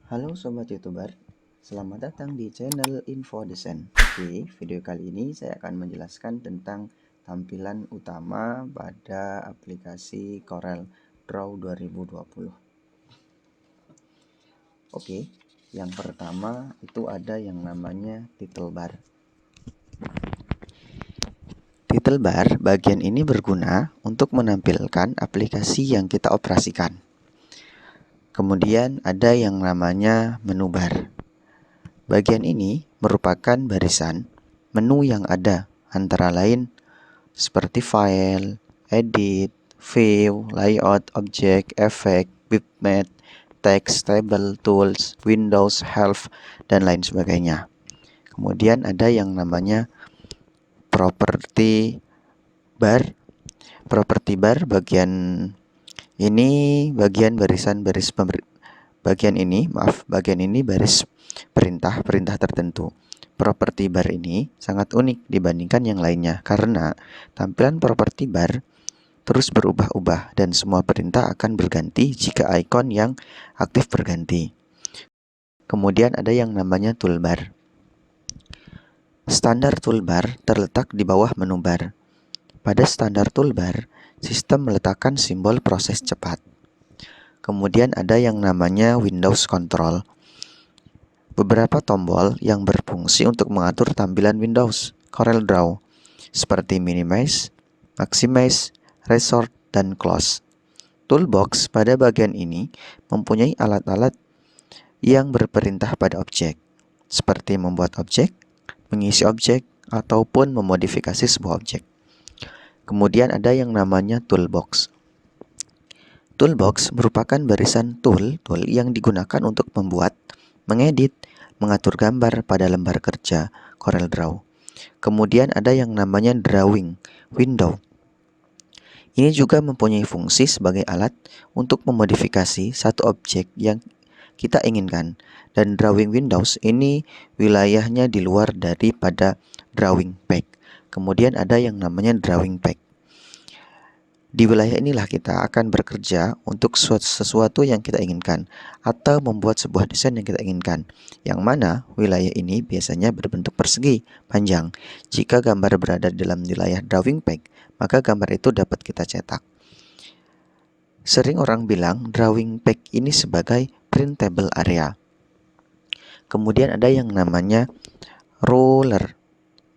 Halo Sobat Youtuber, selamat datang di channel Info Desain. Di video kali ini saya akan menjelaskan tentang tampilan utama pada aplikasi Corel Draw 2020. Oke, yang pertama itu ada yang namanya title bar. Title bar bagian ini berguna untuk menampilkan aplikasi yang kita operasikan. Kemudian ada yang namanya menu bar. Bagian ini merupakan barisan menu yang ada, antara lain seperti file, edit, view, layout, object, effect, bitmap, text, table, tools, windows, help, dan lain sebagainya. Kemudian ada yang namanya property bar. Property bar bagian ini bagian baris perintah tertentu. Property bar ini sangat unik dibandingkan yang lainnya karena tampilan property bar terus berubah-ubah dan semua perintah akan berganti jika ikon yang aktif berganti. Kemudian ada yang namanya toolbar. Standar toolbar terletak di bawah menu bar. Pada standar toolbar, sistem meletakkan simbol proses cepat. Kemudian ada yang namanya Windows Control. Beberapa tombol yang berfungsi untuk mengatur tampilan Windows Corel Draw seperti Minimize, Maximize, Resort, dan Close. Toolbox pada bagian ini mempunyai alat-alat yang berperintah pada objek, seperti membuat objek, mengisi objek, ataupun memodifikasi sebuah objek. Kemudian ada yang namanya Toolbox. Toolbox merupakan barisan tool yang digunakan untuk membuat, mengedit, mengatur gambar pada lembar kerja Corel Draw. Kemudian ada yang namanya drawing window. Ini juga mempunyai fungsi sebagai alat untuk memodifikasi satu objek yang kita inginkan. Dan drawing windows ini wilayahnya di luar daripada drawing pack. Kemudian ada yang namanya drawing pack. Di wilayah inilah kita akan bekerja untuk sesuatu yang kita inginkan atau membuat sebuah desain yang kita inginkan, yang mana wilayah ini biasanya berbentuk persegi panjang. Jika gambar berada dalam wilayah drawing pack, maka gambar itu dapat kita cetak. Sering orang bilang drawing pack ini sebagai printable area. Kemudian ada yang namanya ruler.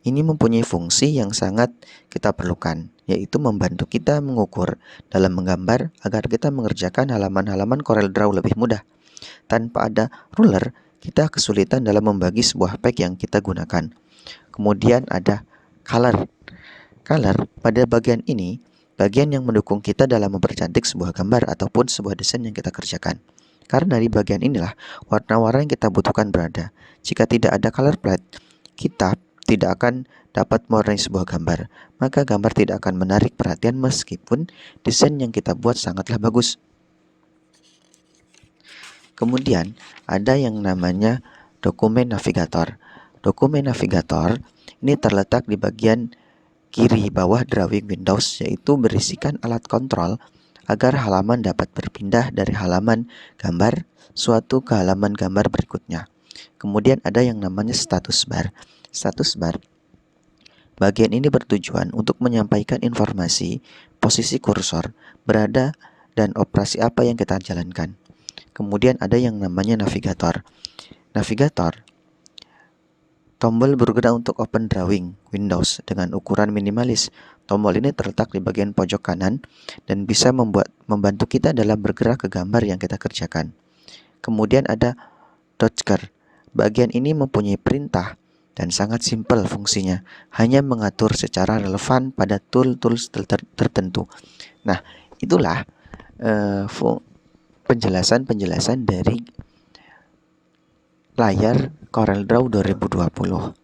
Ini mempunyai fungsi yang sangat kita perlukan, yaitu membantu kita mengukur dalam menggambar agar kita mengerjakan halaman-halaman Corel Draw lebih mudah. Tanpa ada ruler, kita kesulitan dalam membagi sebuah pack yang kita gunakan. Kemudian ada color. Color pada bagian ini, bagian yang mendukung kita dalam mempercantik sebuah gambar ataupun sebuah desain yang kita kerjakan. Karena di bagian inilah warna-warna yang kita butuhkan berada. Jika tidak ada color palette, kita tidak akan dapat mewarnai sebuah gambar, maka gambar tidak akan menarik perhatian meskipun desain yang kita buat sangatlah bagus. Kemudian ada yang namanya dokumen navigator. Dokumen navigator ini terletak di bagian kiri bawah drawing Windows, yaitu berisikan alat kontrol agar halaman dapat berpindah dari halaman gambar suatu ke halaman gambar berikutnya. Kemudian ada yang namanya status bar. Status bar bagian ini bertujuan untuk menyampaikan informasi posisi kursor berada dan operasi apa yang kita jalankan. Kemudian ada yang namanya navigator. Navigator tombol berguna untuk open drawing Windows dengan ukuran minimalis. Tombol ini terletak di bagian pojok kanan dan bisa membantu kita dalam bergerak ke gambar yang kita kerjakan. Kemudian ada dodger. Bagian ini mempunyai perintah dan sangat simpel fungsinya, hanya mengatur secara relevan pada tools tertentu. Nah, itulah penjelasan dari layar Corel Draw 2020.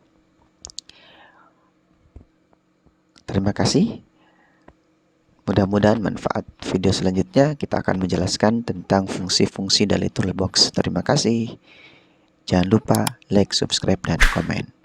Terima kasih. Mudah-mudahan manfaat. Video selanjutnya kita akan menjelaskan tentang fungsi-fungsi dari toolbox. Terima kasih. Jangan lupa like, subscribe, dan komen.